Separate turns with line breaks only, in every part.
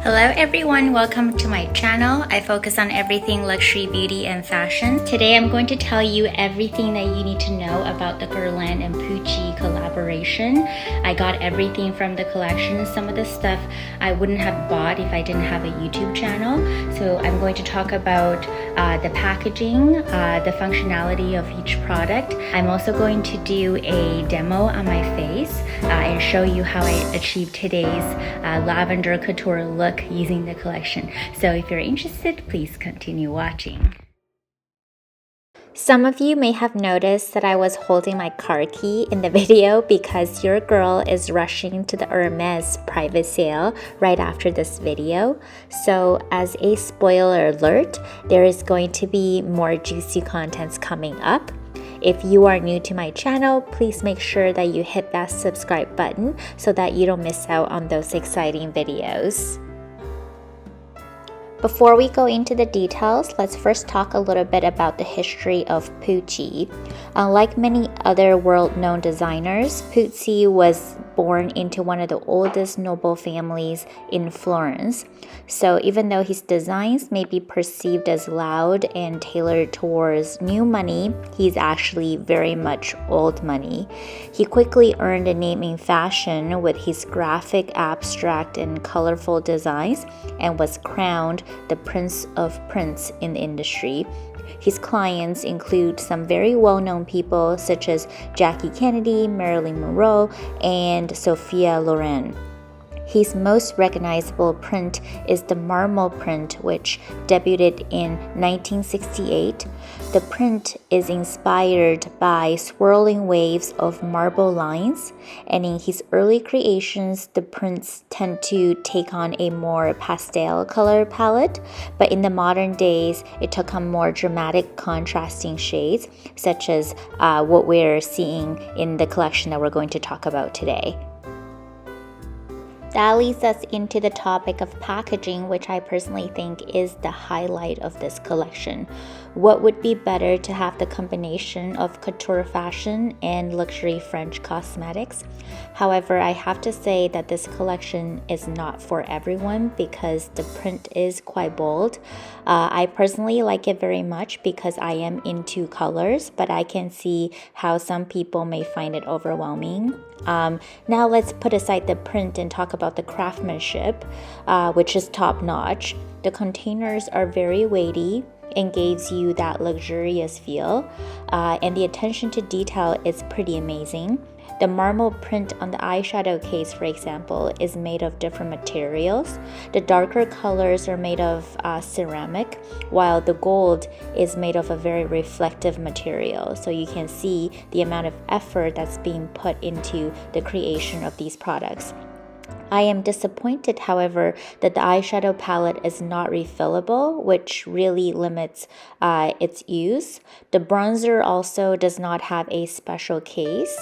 Hello everyone, welcome to my channel. I focus on everything luxury, beauty, and fashion. Today I'm going to tell you everything that you need to know about the Guerlain and Pucci collaboration. I got everything from the collection. Some of the stuff I wouldn't have bought if I didn't have a YouTube channel. So I'm going to talk about the packaging, the functionality of each product. I'm also going to do a demo on my face and show you how I achieved today's lavender couture look using the collection. So if you're interested, please continue watching. Some of you may have noticed that I was holding my car key in the video because your girl is rushing to the Hermes private sale right after this video. So as a spoiler alert, there is going to be more juicy contents coming up. If you are new to my channel, please make sure that you hit that subscribe button so that you don't miss out on those exciting videos. Before we go into the details, let's first talk a little bit about the history of Pucci. Unlike many other world-known designers, Pucci was born into one of the oldest noble families in Florence. So even though his designs may be perceived as loud and tailored towards new money, he's actually very much old money. He quickly earned a name in fashion with his graphic, abstract, and colorful designs, and was crowned the Prince of Prince in the industry. His clients include some very well-known people such as Jackie Kennedy, Marilyn Monroe, and Sophia Loren. His most recognizable print is the marble print, which debuted in 1968. The print is inspired by swirling waves of marble lines, and in his early creations, the prints tend to take on a more pastel color palette, but in the modern days, it took on more dramatic contrasting shades, such as what we're seeing in the collection that we're going to talk about today. That leads us into the topic of packaging, which I personally think is the highlight of this collection. What would be better to have the combination of couture fashion and luxury French cosmetics? However, I have to say that this collection is not for everyone because the print is quite bold. I personally like it very much because I am into colors, but I can see how some people may find it overwhelming. Now let's put aside the print and talk about the craftsmanship, which is top-notch. The containers are very weighty and gives you that luxurious feel, and the attention to detail is pretty amazing. The marble print on the eyeshadow case, for example, is made of different materials. The darker colors are made of ceramic, while the gold is made of a very reflective material. So you can see the amount of effort that's being put into the creation of these products. I am disappointed, however, that the eyeshadow palette is not refillable, which really limits its use. The bronzer also does not have a special case,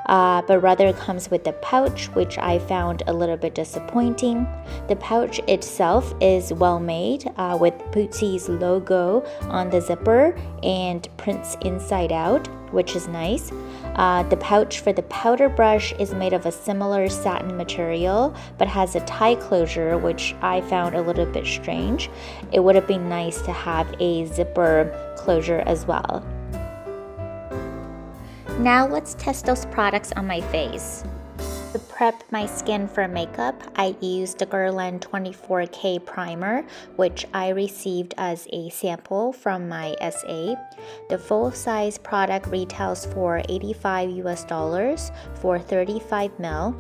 but rather comes with a pouch, which I found a little bit disappointing. The pouch itself is well made, with Pucci's logo on the zipper and prints inside out, which is nice. The pouch for the powder brush is made of a similar satin material, but has a tie closure, which I found a little bit strange. It would have been nice to have a zipper closure as well. Now let's test those products on my face. To prep my skin for makeup, I used the Guerlain 24K primer, which I received as a sample from my SA. The full-size product retails for $85 US for 35 ml.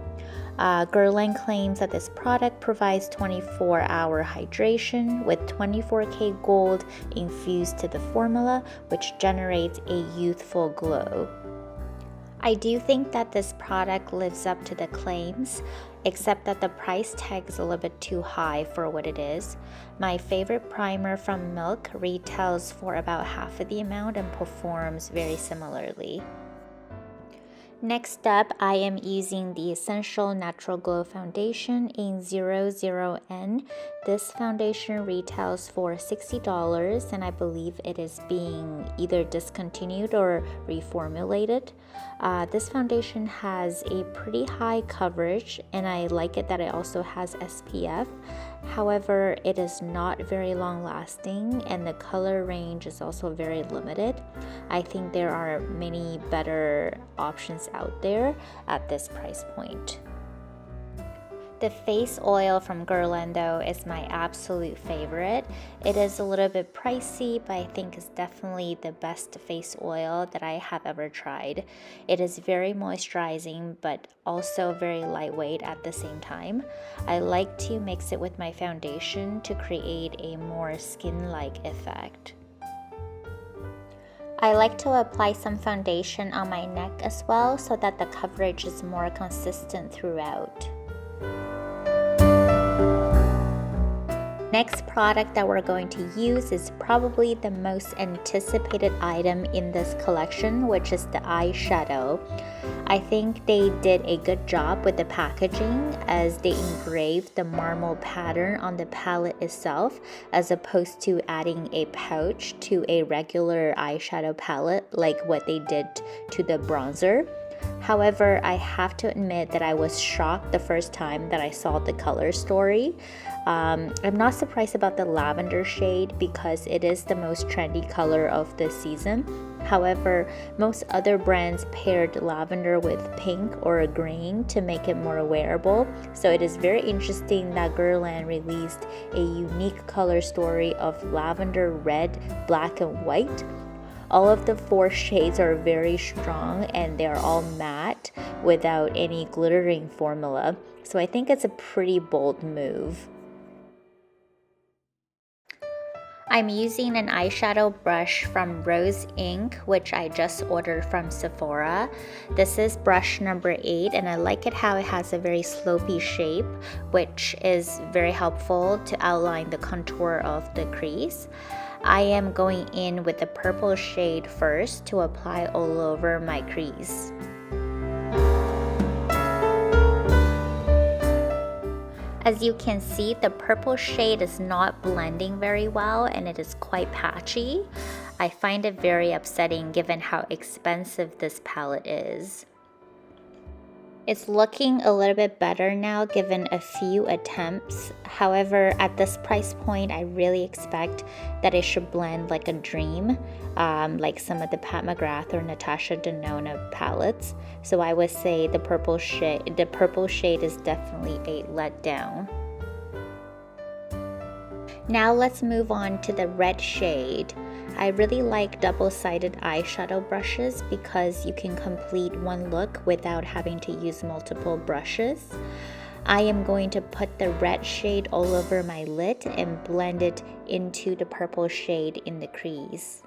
Guerlain claims that this product provides 24-hour hydration with 24K gold infused to the formula, which generates a youthful glow. I do think that this product lives up to the claims, except that the price tag is a little bit too high for what it is. My favorite primer from Milk retails for about half of the amount and performs very similarly. Next up, I am using the Essential Natural Glow Foundation in 00N. This foundation retails for $60 and I believe it is being either discontinued or reformulated. This foundation has a pretty high coverage and I like it that it also has SPF. However, it is not very long lasting and the color range is also very limited. I think there are many better options out there at this price point. The face oil from Guerlain though is my absolute favorite. It is a little bit pricey, but I think it's definitely the best face oil that I have ever tried. It is very moisturizing, but also very lightweight at the same time. I like to mix it with my foundation to create a more skin-like effect. I like to apply some foundation on my neck as well so that the coverage is more consistent throughout. Next product that we're going to use is probably the most anticipated item in this collection, which is the eyeshadow. I think they did a good job with the packaging as they engraved the marble pattern on the palette itself as opposed to adding a pouch to a regular eyeshadow palette like what they did to the bronzer. However, I have to admit that I was shocked the first time that I saw the color story. I'm not surprised about the lavender shade because it is the most trendy color of the season. However, most other brands paired lavender with pink or green to make it more wearable. So it is very interesting that Guerlain released a unique color story of lavender, red, black, and white. All of the 4 shades are very strong and they are all matte without any glittering formula. So I think it's a pretty bold move. I'm using an eyeshadow brush from Rose Ink, which I just ordered from Sephora. This is brush number 8 and I like it how it has a very slopey shape, which is very helpful to outline the contour of the crease. I am going in with the purple shade first to apply all over my crease. As you can see, the purple shade is not blending very well and it is quite patchy. I find it very upsetting given how expensive this palette is. It's looking a little bit better now given a few attempts. However, at this price point, I really expect that it should blend like a dream, like some of the Pat McGrath or Natasha Denona palettes. So I would say the purple shade is definitely a letdown. Now let's move on to the red shade. I really like double-sided eyeshadow brushes because you can complete one look without having to use multiple brushes. I am going to put the red shade all over my lid and blend it into the purple shade in the crease.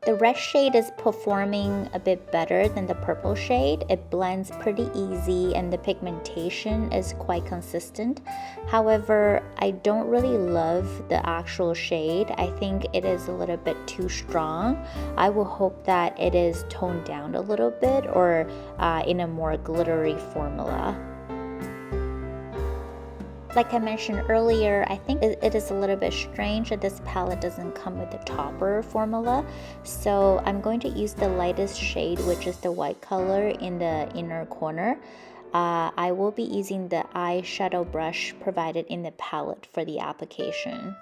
The red shade is performing a bit better than the purple shade. It blends pretty easy and the pigmentation is quite consistent. However, I don't really love the actual shade. I think it is a little bit too strong. I will hope that it is toned down a little bit or in a more glittery formula. Like I mentioned earlier, I think it is a little bit strange that this palette doesn't come with a topper formula. So I'm going to use the lightest shade, which is the white color in the inner corner. I will be using the eyeshadow brush provided in the palette for the application.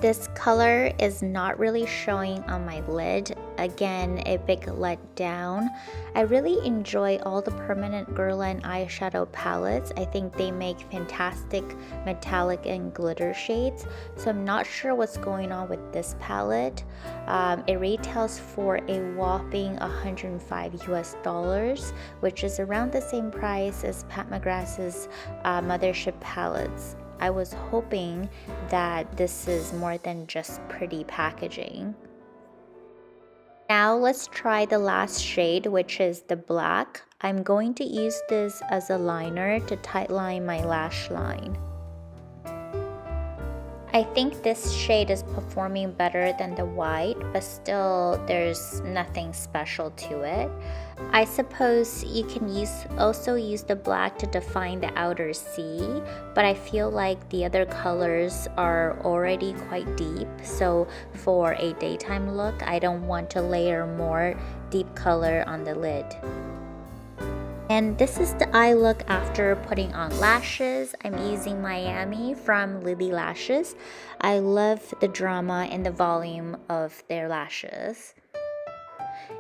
This color is not really showing on my lid. Again, a big letdown. I really enjoy all the permanent Guerlain eyeshadow palettes. I think they make fantastic metallic and glitter shades. So I'm not sure what's going on with this palette. It retails for a whopping $105 US, which is around the same price as Pat McGrath's Mothership palettes. I was hoping that this is more than just pretty packaging. Now let's try the last shade, which is the black. I'm going to use this as a liner to tightline my lash line. I think this shade is performing better than the white, but still there's nothing special to it. I suppose you can also use the black to define the outer C, but I feel like the other colors are already quite deep, so for a daytime look, I don't want to layer more deep color on the lid. And this is the eye look after putting on lashes. I'm using Miami from Lily Lashes. I love the drama and the volume of their lashes.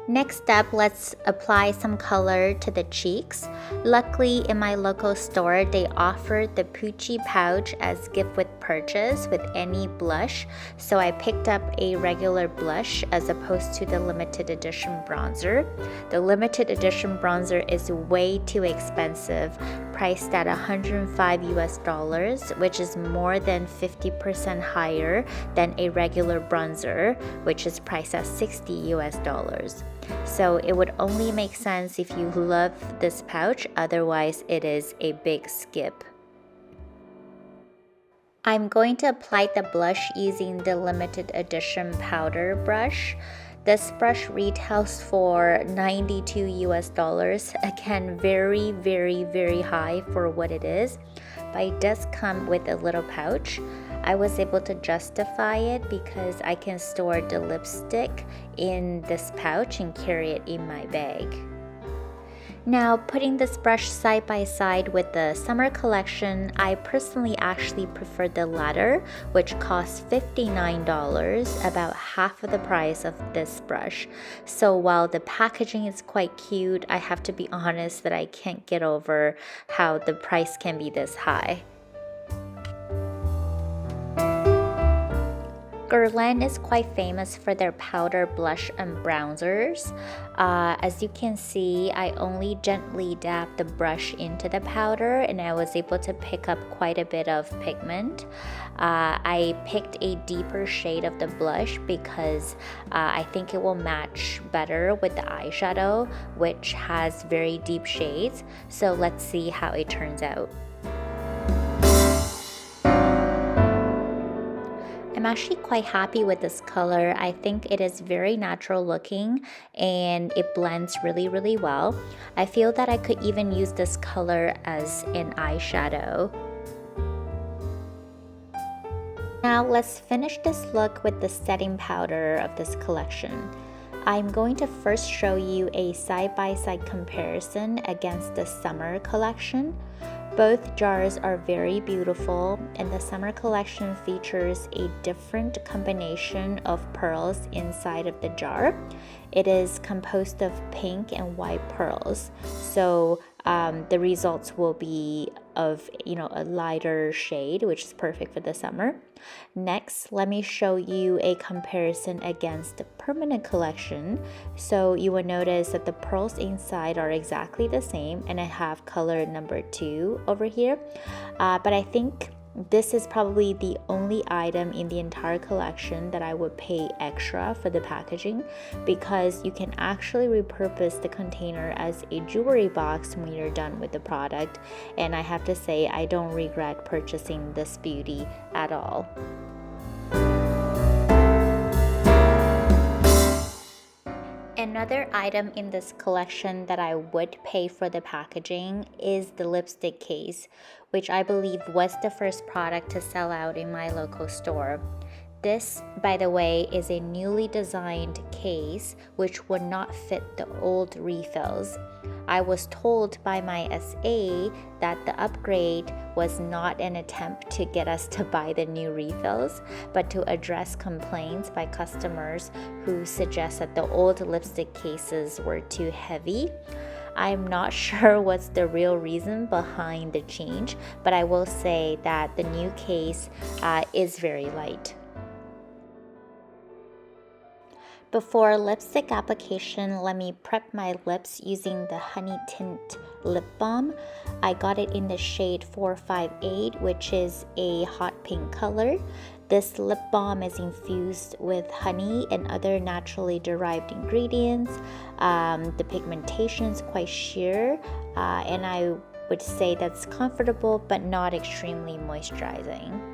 Next up, let's apply some color to the cheeks. Luckily, in my local store, they offered the Pucci pouch as gift with purchase with any blush. So I picked up a regular blush as opposed to the limited edition bronzer. The limited edition bronzer is way too expensive, priced at $105 US, which is more than 50% higher than a regular bronzer, which is priced at $60 US. So it would only make sense if you love this pouch, otherwise it is a big skip. I'm going to apply the blush using the limited edition powder brush. This brush retails for $92 US. Again, very, very, very high for what it is, but it does come with a little pouch. I was able to justify it because I can store the lipstick in this pouch and carry it in my bag. Now, putting this brush side by side with the summer collection, I personally actually prefer the latter, which costs $59, about half of the price of this brush. So while the packaging is quite cute, I have to be honest that I can't get over how the price can be this high. Guerlain is quite famous for their powder blush and bronzers. As you can see, I only gently dabbed the brush into the powder and I was able to pick up quite a bit of pigment. I picked a deeper shade of the blush because I think it will match better with the eyeshadow, which has very deep shades. So let's see how it turns out. I'm actually quite happy with this color. I think it is very natural looking and it blends really, really well. I feel that I could even use this color as an eyeshadow. Now let's finish this look with the setting powder of this collection. I'm going to first show you a side-by-side comparison against the summer collection. Both jars are very beautiful, and the summer collection features a different combination of pearls inside of the jar. It is composed of pink and white pearls, so the results will be of a lighter shade, which is perfect for the summer. Next, let me show you a comparison against the permanent collection. So you will notice that the pearls inside are exactly the same, and I have color number 2 over here, but I think this is probably the only item in the entire collection that I would pay extra for the packaging, because you can actually repurpose the container as a jewelry box when you're done with the product, and I have to say I don't regret purchasing this beauty at all. Another item in this collection that I would pay for the packaging is the lipstick case, which I believe was the first product to sell out in my local store. This, by the way, is a newly designed case which would not fit the old refills. I was told by my SA that the upgrade was not an attempt to get us to buy the new refills, but to address complaints by customers who suggest that the old lipstick cases were too heavy. I'm not sure what's the real reason behind the change, but I will say that the new case is very light. Before lipstick application, let me prep my lips using the Honey Tint Lip Balm. I got it in the shade 458, which is a hot pink color. This lip balm is infused with honey and other naturally derived ingredients. The pigmentation is quite sheer, and I would say that's comfortable but not extremely moisturizing.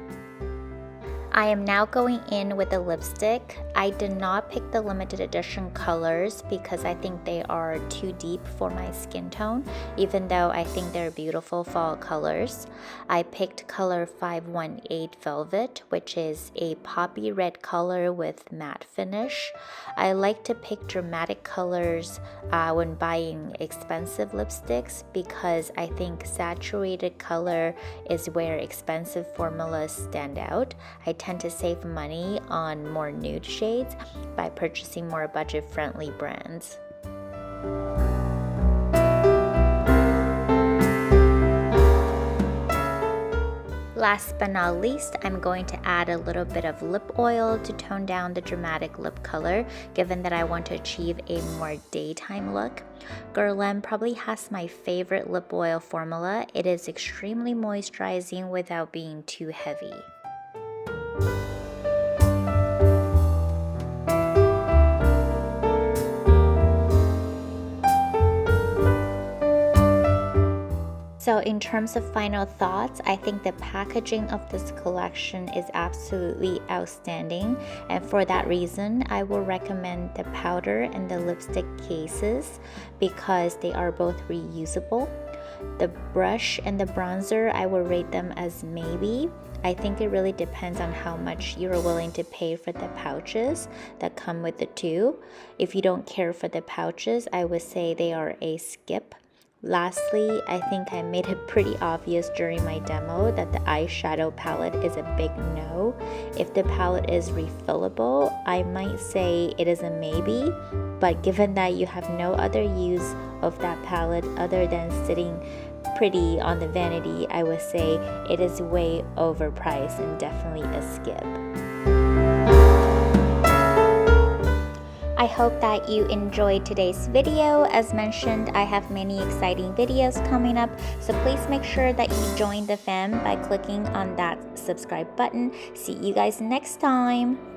I am now going in with a lipstick. I did not pick the limited edition colors because I think they are too deep for my skin tone, even though I think they're beautiful fall colors. I picked color 518 Velvet, which is a poppy red color with matte finish. I like to pick dramatic colors when buying expensive lipsticks because I think saturated color is where expensive formulas stand out. I tend to save money on more nude shades by purchasing more budget-friendly brands. Last but not least, I'm going to add a little bit of lip oil to tone down the dramatic lip color, given that I want to achieve a more daytime look. Guerlain probably has my favorite lip oil formula. It is extremely moisturizing without being too heavy. So in terms of final thoughts, I think the packaging of this collection is absolutely outstanding, and for that reason, I will recommend the powder and the lipstick cases because they are both reusable. The brush and the bronzer, I will rate them as maybe. I think it really depends on how much you're willing to pay for the pouches that come with the two. If you don't care for the pouches, I would say they are a skip. Lastly, I think I made it pretty obvious during my demo that the eyeshadow palette is a big no. If the palette is refillable, I might say it is a maybe, but given that you have no other use of that palette other than sitting pretty on the vanity, I would say it is way overpriced and definitely a skip. I hope that you enjoyed today's video. As mentioned, I have many exciting videos coming up, so please make sure that you join the fam by clicking on that subscribe button. See you guys next time.